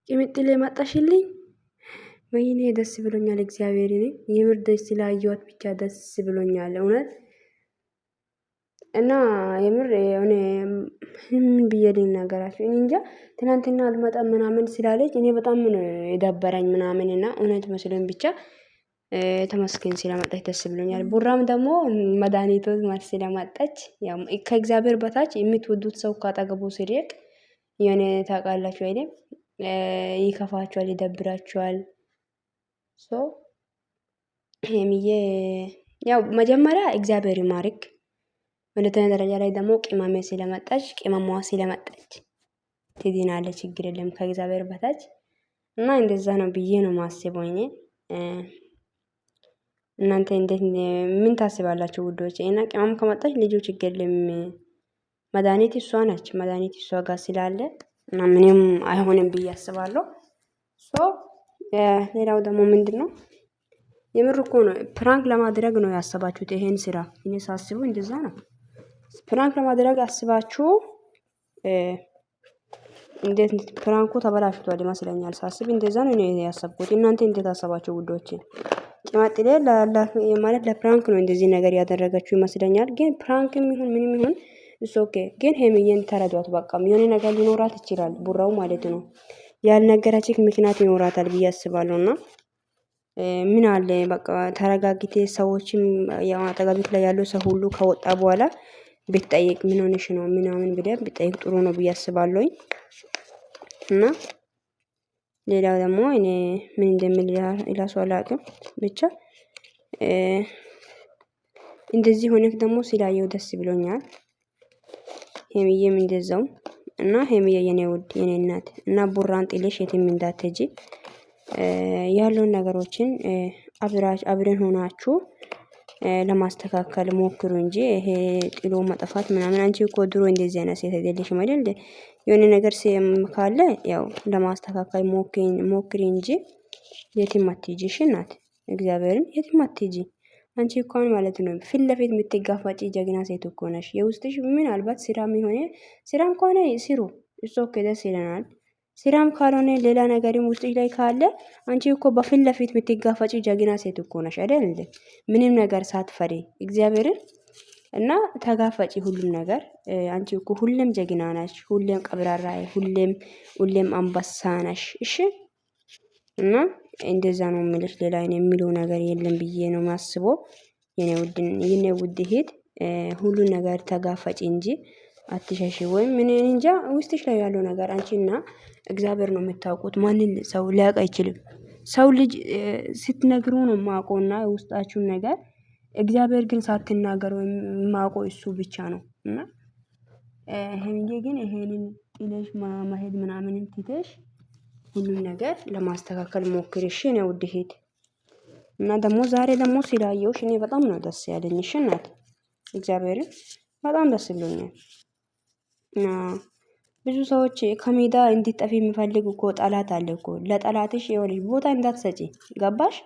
ቅምጥሌ መጣሽልኝ። ወይኔ ደስ ብሎኛል። እግዚአብሔርን የምር ደስ ስላየኋት ብቻ ደስ ብሎኛል እውነት። እና የምር የሆነ ምን ብዬ ልናገራችሁ እኔ እንጃ። ትናንትና አልመጣም ምናምን ስላለች እኔ በጣም ነው የደበረኝ ምናምን እና እውነት መስሎኝ ብቻ ተመስገን ስለመጣች ደስ ብሎኛል። ቡራም ደግሞ መድኃኒቱ ማለት ስለመጣች ያው ከእግዚአብሔር በታች የምትወዱት ሰው ካጠገቡ ሲርቅ የሆነ ታውቃላችሁ አይደል? ይከፋችኋል፣ ይደብራችኋል። ሶ ሄምዬ ያው መጀመሪያ እግዚአብሔር ይማርክ። ሁለተኛ ደረጃ ላይ ደግሞ ቅመሜ ስለመጣች ቅመሟ ስለመጣች ትድናለች። ችግር የለም ከእግዚአብሔር በታች እና እንደዛ ነው ብዬ ነው ማስበው እኔ። እናንተ እንዴት ምን ታስባላችሁ ውዶች? እና ቅመም ከመጣች ልጁ ችግር የለም። መድኃኒት እሷ ነች። መድኃኒት እሷ ጋር ስላለ እና ምንም አይሆንም ብዬ አስባለሁ። ሶ ሌላው ደግሞ ምንድነው የምር እኮ ነው ፕራንክ ለማድረግ ነው ያሰባችሁት ይሄን ስራ። እኔ ሳስቡ እንደዛ ነው። ፕራንክ ለማድረግ አስባችሁ እንዴት ፕራንኩ ተበላሽቷል ይመስለኛል። ሳስብ እንደዛ ነው እኔ ያሰብኩት። እናንተ እንዴት አሰባችሁ ውዶቼ? ጭማጥሌ ማለት ለፕራንክ ነው እንደዚህ ነገር ያደረገችው ይመስለኛል። ግን ፕራንክም ይሁን ምንም ይሁን እሱ ኦኬ። ግን ሄምዬን ተረዷት። በቃ የሆነ ነገር ሊኖራት ይችላል ቡራው ማለት ነው። ያልነገረችክ ምክንያት ይኖራታል ብዬ አስባለሁና ምን አለ በቃ ተረጋግቴ ሰዎችም ያው አጠገብክ ላይ ያለው ሰው ሁሉ ከወጣ በኋላ ብትጠይቅ ምን ሆነሽ ነው ምናምን ብለህ ብትጠይቅ ጥሩ ነው ብዬ አስባለሁኝ። እና ሌላው ደግሞ እኔ ምን እንደምል እራሱ አላውቅም። ብቻ እንደዚህ ሆነክ ደግሞ ስላየው ደስ ብሎኛል። ሄምዬም እንደዛው እና ሄምዬ የኔ ውድ የኔ እናት እና ቡራን ጥለሽ የትም እንዳትሄጂ። ያለውን ነገሮችን አብረን ሆናችሁ ለማስተካከል ሞክሩ እንጂ ይሄ ጥሎ መጥፋት ምናምን አንቺ እኮ ድሮ እንደዚህ አይነት ሴት አይደለሽም አይደል? የሆነ ነገር ካለ ያው ለማስተካከል ሞክሪ እንጂ የትም አትሄጂ። እሺ እናት እግዚአብሔርን የትም አትሄጂ። አንቺ እንኳን ማለት ነው ፊት ለፊት የምትጋፋጪ ጀግና ሴት እኮ ነሽ። የውስጥሽ ምናልባት ስራም የሆነ ስራም ከሆነ ስሩ እሱ ኦኬ ደስ ይለናል። ስራም ካልሆነ ሌላ ነገርም ውስጥሽ ላይ ካለ አንቺ እኮ በፊት ለፊት የምትጋፋጪ ጀግና ሴት እኮ ነሽ አይደል እንዴ? ምንም ነገር ሳትፈሪ እግዚአብሔርን እና ተጋፈጪ ሁሉም ነገር። አንቺ እኮ ሁሌም ጀግና ነሽ፣ ሁሌም ቀብራራ፣ ሁሌም አንበሳ ነሽ። እሺ እና እንደዛ ነው የምልሽ። ሌላ እኔ የሚለው ነገር የለም ብዬ ነው ማስበው። የኔ ውድ እህት ሁሉን ነገር ተጋፈጪ እንጂ አትሸሽ። ወይም ምን እንጃ ውስጥሽ ላይ ያለው ነገር አንቺና እግዚአብሔር ነው የምታውቁት። ማንን ሰው ሊያውቅ አይችልም። ሰው ልጅ ስትነግሩ ነው ማውቀውና የውስጣችሁን ነገር። እግዚአብሔር ግን ሳትናገሩ ማውቀው እሱ ብቻ ነው። እና ሄምዬ ግን ይሄንን ጥለሽ መሄድ ምናምን ትተሽ ሁሉን ነገር ለማስተካከል ሞክሪ እሺ የኔ ውድ እህት። እና ደግሞ ዛሬ ደግሞ ስላየሁሽ እኔ በጣም ነው ደስ ያለኝ። እሺ እናት እግዚአብሔርን በጣም ደስ ብሎኛል። ብዙ ሰዎች ከሜዳ እንዲጠፊ የሚፈልግ እኮ ጠላት አለ እኮ። ለጠላትሽ ይኸውልሽ ቦታ እንዳትሰጪ ገባሽ?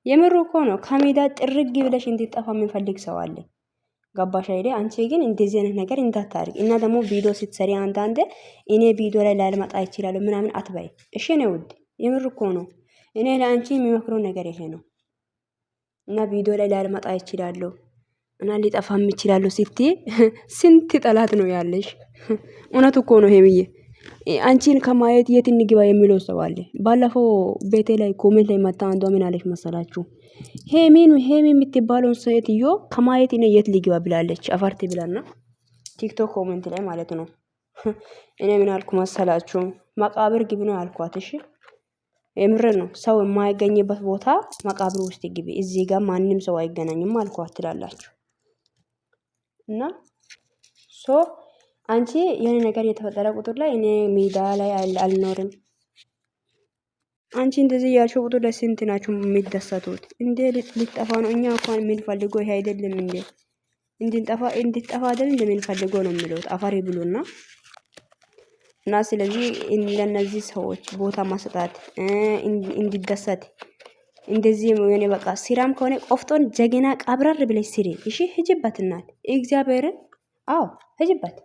የምሩ እኮ ነው። ከሜዳ ጥርግ ብለሽ እንዲጠፋ የሚፈልግ ሰው አለ። ገባሽ አይደል? አንቺ ግን እንደዚህ አይነት ነገር እንዳታርግ። እና ደግሞ ቪዲዮ ስትሰሪ አንዳንዴ እኔ ቪዲዮ ላይ ላልመጣ ይችላል ምናምን አትበይ እሺ ነው ውድ። የምር እኮ ነው። እኔ ለአንቺ የሚመክረው ነገር ይሄ ነው። እና ቪዲዮ ላይ ላልመጣ ይችላል እና ሊጠፋም ይችላል ስትይ ስንት ጠላት ነው ያለሽ። እውነት እኮ ነው ሄምዬ። አንቺን ከማየት የት እንግባ የሚለው ሰው አለ። ባለፈው ቤቴ ላይ ኮሜንት ላይ መጣ አንዷ ምን አለች መሰላችሁ? ሄሚ የምትባለውን ሴትዮ ከማየት እኔ የት ሊግባ ብላለች። አፈርት ብላና ቲክቶክ ኮሜንት ላይ ማለት ነው። እኔ ምን አልኩ መሰላችሁ? መቃብር ግቢ ነው ያልኳት። እሺ የምር ነው። ሰው የማይገኝበት ቦታ መቃብር ውስጥ ግቢ፣ እዚህ ጋር ማንም ሰው አይገናኝም አልኳት ትላላችሁ። እና አንቺ የሆነ ነገር የተፈጠረ ቁጥር ላይ እኔ ሜዳ ላይ አልኖርም። አንቺ እንደዚህ ያልሽው ቁጥር ላይ ስንት ናችሁ የሚደሰቱት? እንዴ ሊጠፋ ነው። እኛ እንኳን የምንፈልገው ይሄ አይደለም እንዴ? እንድንጠፋ አይደል እንደምንፈልገው ነው የሚሉት። አፈሪ ብሉና እና ስለዚህ ለነዚህ ሰዎች ቦታ ማሰጣት እንዲደሰት እንደዚህ የሆነ በቃ ሲራም ከሆነ ቆፍጦን ጀግና ቀብረር ብለሽ ስሪ እሺ። ሂጂበት እናት እግዚአብሔርን። አዎ ሂጂበት።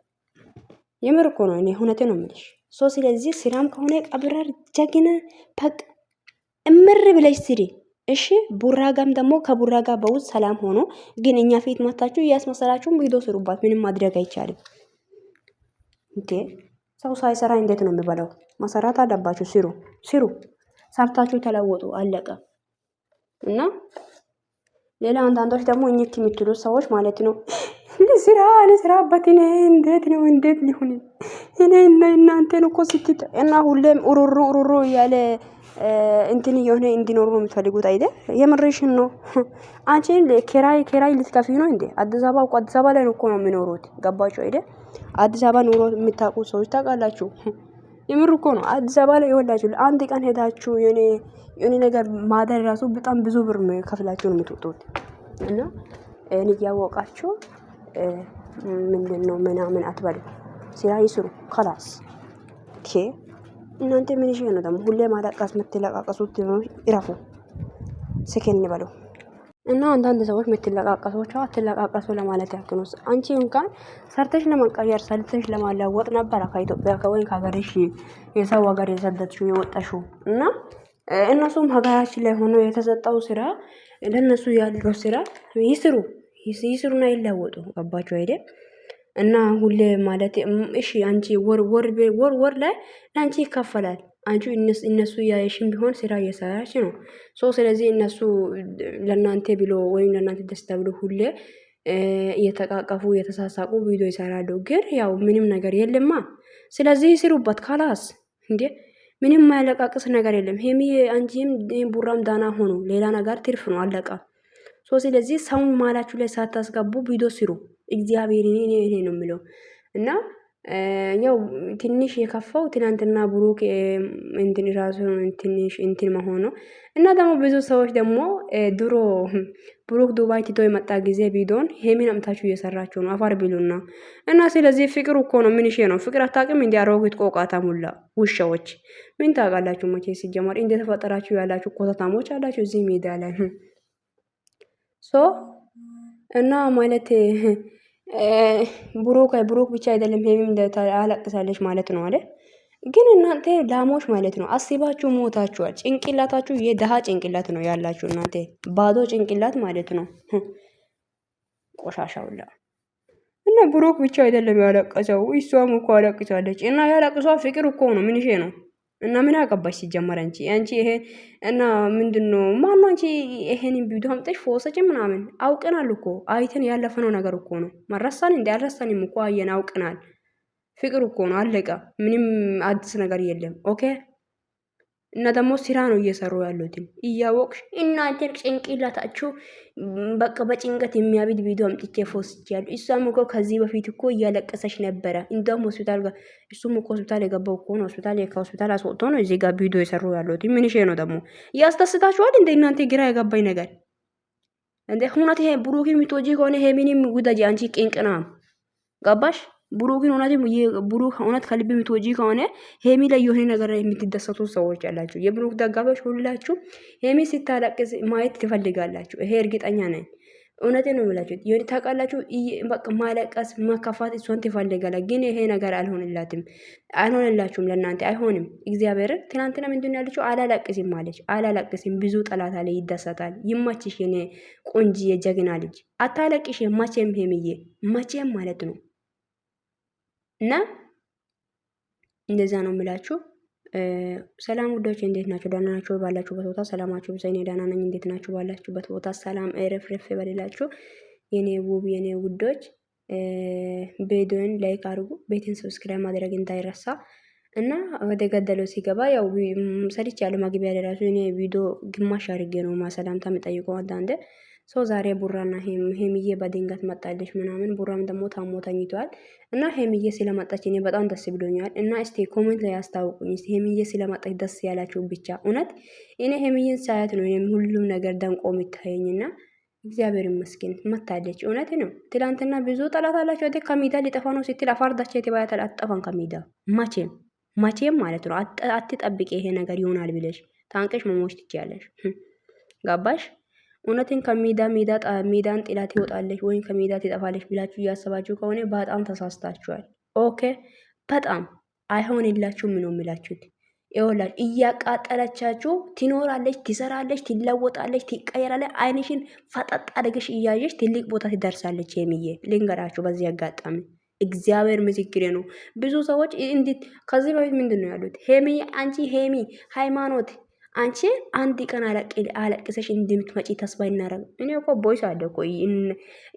የምር እኮ ነው። እኔ እውነቴን ነው የምልሽ። ስለዚህ ስራም ከሆነ ቀብረር ጀግና በቃ እምር ብለሽ ስሪ። እሺ ቡራ ጋም ደግሞ ከቡራ ጋር በውስጥ ሰላም ሆኖ ግን እኛ ፊት መታችሁ እያስመሰላችሁም ቪዲዮ ስሩባት። ምንም ማድረግ አይቻልም። እንዴ ሰው ሳይሰራ እንዴት ነው የሚበላው? መሰራት አለባችሁ። ስሩ ስሩ፣ ሰርታችሁ ተለወጡ። አለቀ። እና ሌላ አንዳንዶች ደግሞ እኝክ የምትሉ ሰዎች ማለት ነው ስራ ልስራበት እኔ እንዴት ነው እንዴት ሊሆን እኔ እናንተን እኮ ስትት እና ሁሌም ኡሩሩ ኡሩሩ እያለ እንትን የሆነ እንዲኖሩ ነው የምትፈልጉት አይደል? የምሬሽን ነው። አንቺን ኪራይ ልትከፊ ነው እንዴ? አዲስ አበባ ላይ እኮ ነው የሚኖሩት። ገባችሁ አይደል? አዲስ አበባ ኑሮ የምታውቁ ሰዎች ታውቃላችሁ። የምር እኮ ነው። አዲስ አበባ ላይ ይወላችሁ አንድ ቀን ሄዳችሁ የኔ ነገር ማደር ራሱ በጣም ብዙ ብር ከፍላችሁ ነው የምትወጡት። እና እኔ እያወቃችሁ ምንድነው ምናምን አትበሉ። ስራ ይስሩ ከላስ እናንተ ምን ይሽ ነው ደግሞ ሁሌ ማለቃስ የምትለቃቀሱት? ይራፉ ስከን በሉ። እና አንዳንድ ሰዎች የምትለቃቀሱት አትለቃቀሱ ለማለት ያክል ነው። አንቺ እንኳን ሰርተሽ ለመቀየር ሰርተሽ ለማለወጥ ነበር ከኢትዮጵያ ከወይን ከሀገርሽ የሰው ሀገር የሰደድሽው የወጣሽው። እና እነሱም ሀገራችን ላይ ሆኖ የተሰጠው ስራ ለነሱ ያለው ስራ ይስሩና ይለወጡ። ገባችሁ አይደል? እና ሁሌ ማለት እሺ አንቺ ወር ላይ ለአንቺ ይከፈላል። አንቺ እነሱ ያየሽም ቢሆን ስራ እየሰራች ነው። ስለዚህ እነሱ ለእናንተ ብሎ ወይም ለእናንተ ደስታ ብሎ ሁሌ እየተቃቀፉ እየተሳሳቁ ቪዲዮ ይሰራሉ። ግን ያው ምንም ነገር የለማ። ስለዚህ ይስሩበት ካላስ እንዴ ምንም ማያለቃቅስ ነገር የለም። ሄሚ አንቺም ቡራም ዳና ሆኖ ሌላ ነገር ትርፍ ነው። አለቃ። ስለዚህ ሰው ማላችሁ ላይ ሳታስገቡ ቪዲዮ ስሩ። እግዚአብሔር እኔ ነው የሚለው። እና ያው ትንሽ የከፋው ትናንትና ብሩክ እንትን ራሱ ትንሽ እንትን መሆኑ እና ደግሞ ብዙ ሰዎች ደግሞ ድሮ ብሩክ ዱባይ ትቶ የመጣ ጊዜ ቪዲዮን ሄሚን አምታችሁ እየሰራችሁ ነው አፋር ቢሉና እና ስለዚህ ፍቅር እኮ ነው። ምን ነው ፍቅር አታውቅም? እንዲ አሮጊት ቆቃታ ሙላ ውሻዎች ምን ታውቃላችሁ? መቼ ሲጀመር እንደተፈጠራችሁ ያላችሁ ኮተታሞች አላችሁ እዚህ ሜዳ ላይ እና ማለት ብሩክ ብቻ አይደለም ሄሚም አለቅሳለች ማለት ነው አይደል? ግን እናንተ ላሞች ማለት ነው አስባችሁ ሞታችኋል። ጭንቅላታችሁ የደሃ ጭንቅላት ነው ያላችሁ እናንተ ባዶ ጭንቅላት ማለት ነው። ቆሻሻውላ እና ብሩክ ብቻ አይደለም ያለቀሰው እሷም እኮ አለቅሳለች። እና ያለቅሷ ፍቅር እኮ ነው። ምን ነው እና ምን አቀባሽ ሲጀመር አንቺ ይሄ እና ምንድነው ማነው አንቺ ይሄንን ቪዲዮ አምጥተሽ ፎሰጭ ምናምን አውቀናል እኮ አይተን ያለፈነው ነገር እኮ ነው። መረሳን እንደ አልረሳንም እኮ አየን አውቀናል። ፍቅር እኮ ነው አለቀ። ምንም አዲስ ነገር የለም። ኦኬ እና ደግሞ ስራ ነው እየሰሩ ያሉት እያወቅሽ እናንተ ጭንቅላታችሁ በቃ በጭንቀት የሚያብድ ቪዲዮ አምጥቼ ፎስቻለሁ። እሷም እኮ ከዚህ በፊት እኮ እያለቀሰች ነበረ። እንደውም ሆስፒታል ጋር እሱም እኮ ሆስፒታል የገባው እኮ ነው። ከሆስፒታል አስወጥቶ ነው እዚህ ጋር ቪዲዮ የሰሩ ያሉት። ምን ነው ደግሞ ያስደስታችኋል እንደ እናንተ ግራ የገባኝ ነገር እንደ ሁነት ይሄ ብሩክን የምትወጂ ከሆነ ሄሚንም ጉዳጅ አንቺ ቂንቅና ገባሽ? ብሩክን እውነት ከልብ የምትወጂ ከሆነ ሄሚ ላይ የሆነ ነገር የምትደሰቱ ሰዎች አላችሁ። የብሩክ ደጋፊዎች ሁላችሁ ሄሚ ስታለቅስ ማየት ትፈልጋላችሁ። ይሄ እርግጠኛ ነኝ። እውነቴን ነው የምላችሁ። የሆነ ታውቃላችሁ፣ በቃ ማለቀስ መከፋት እሷን ትፈልጋለች። ግን ይሄ ነገር አልሆነላችሁም። ለእናንተ አይሆንም። እግዚአብሔር ትናንትና ምንድን ያለችው አላለቅስም ማለች። አላለቅስም ብዙ ጠላት አለ ይደሰታል። ይማችሽ የኔ ቆንጂ የጀግና ልጅ አታለቅሽ መቼም ሄሚዬ መቼም ማለት ነው። እና እንደዛ ነው የምላችሁ። ሰላም ውዶች እንዴት ናችሁ? ደህና ናችሁ? ባላችሁበት ቦታ ሰላማችሁ ብዛ። እኔ ደህና ነኝ። እንዴት ናችሁ? ባላችሁበት ቦታ ሰላም ረፍረፍ በሌላችሁ የኔ ውብ የኔ ውዶች። ቪዲዮን ላይክ አድርጉ፣ ቤትን ሰብስክራይብ ማድረግ እንዳይረሳ እና ወደ ገደለው ሲገባ ያው ሰሪች ያለ ማግቢያ ለራሱ እኔ ቪዲዮ ግማሽ አድርጌ ነው ማሰላምታ የምጠይቀው አንዳንዴ ዛሬ ቡራና ሄሚዬ በድንገት መጣለች ምናምን። ቡራም ደግሞ ታሞ ተኝቷል እና ሄሚዬ ስለመጣች እኔ በጣም ደስ ብሎኛል። እና እስቲ ኮሜንት ላይ አስታውቁኝ እስቲ ሄሚዬ ስለመጣች ደስ ያላችሁ ብቻ። እውነት እኔ ሄሚዬን ሳያት ነው እኔም ሁሉም ነገር ደንቆ የሚታየኝና እግዚአብሔር ይመስገን መታለች። እውነት ነው። ትላንትና ብዙ ጠላት አላችሁ አይደል? ከሜዳ ሊጠፋ ነው ስትል አፋርዳቸው የተባለ አትጠፋን ከሜዳ መቼም ማለት ነው። አትጠብቂ ይሄ ነገር ይሆናል ብለሽ ታንቀሽ መሞች ትችያለሽ። ገባሽ? እውነትን ሜዳን ጥላት ይወጣለች ወይም ከሜዳ ትጠፋለች ብላችሁ እያሰባችሁ ከሆነ በጣም ተሳስታችኋል። ኦኬ በጣም አይሆንላችሁም ነው የሚላችሁት። ይኸውላችሁ እያቃጠለቻችሁ ትኖራለች፣ ትሰራለች፣ ትለወጣለች፣ ትቀየራለች። አይንሽን ፈጠጥ አድርገሽ እያየሽ ትልቅ ቦታ ትደርሳለች። ሄሚዬ ልንገራችሁ በዚህ አጋጣሚ እግዚአብሔር ምስክሬ ነው። ብዙ ሰዎች እንዴት ከዚህ በፊት ምንድን ነው ያሉት? ሄሚ አንቺ ሄሚ ሃይማኖት አንቺ አንድ ቀን አለቅሰሽ እንደምትመጪ ተስፋ እናረግ። እኔ እኮ ቦይስ አለ እኮ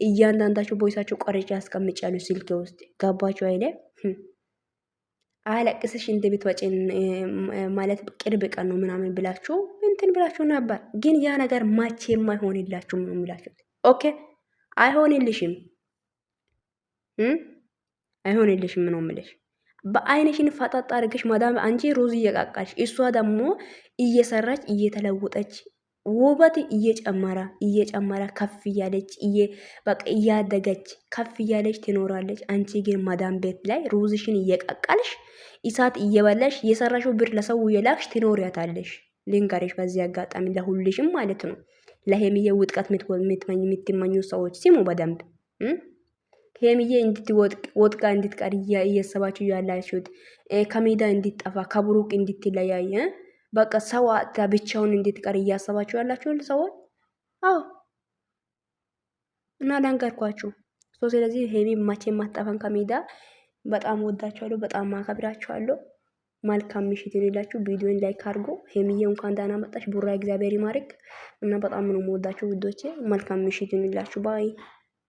እያንዳንዳቸው ቦይሳቸው ቆርጬ አስቀምጫለሁ ስልኬ ውስጥ ገባችሁ አይደል? አለቅሰሽ እንደምትመጪ ማለት ቅርብ ቀን ነው ምናምን ብላችሁ እንትን ብላችሁ ነበር። ግን ያ ነገር ማቼ የማይሆንላችሁም ነው የሚላችሁ። ኦኬ አይሆንልሽም፣ አይሆንልሽም ነው የምልሽ። በአይንሽን ፈጣጣ አድርገሽ ማዳም አንቺ ሩዝ እየቃቃሽ እሷ ደግሞ እየሰራች እየተለወጠች ውበት እየጨመረ ከፍ እያለች በቃ እያደገች ከፍ እያለች ትኖራለች። አንቺ ግን ማዳም ቤት ላይ ሩዝሽን እየቀቀልሽ እሳት እየበላሽ የሰራሽው ብር ለሰው የላክሽ ትኖሪያታለሽ። ልንገርሽ በዚህ አጋጣሚ ለሁልሽም ማለት ነው። ለሄምዬ ውጥቀት የምትመኙ ሰዎች ሲሙ በደንብ ሄምዬ እንድትወድቅ ወድቃ እንድትቀር እያሰባችሁ ያላችሁት ከሜዳ እንድትጠፋ ከብሩክ እንድትለያየ በቃ ሰው አጥታ ብቻውን እንድትቀር እያሰባችሁ ያላችሁ ሰዎች አዎ እና ላንገርኳችሁ። ስለዚህ ሄሚ መቼ ማጣፋን ከሜዳ በጣም ወዳችኋለሁ፣ በጣም ማከብራችኋለሁ። መልካም ምሽት ይሁንላችሁ። ቪዲዮን ላይክ አድርጎ ሄሚዬ እንኳን ደህና መጣሽ። ቡራ እግዚአብሔር ይማርክ እና በጣም ነው የምወዳችሁ ውዶቼ። መልካም ምሽት ይሁንላችሁ። ባይ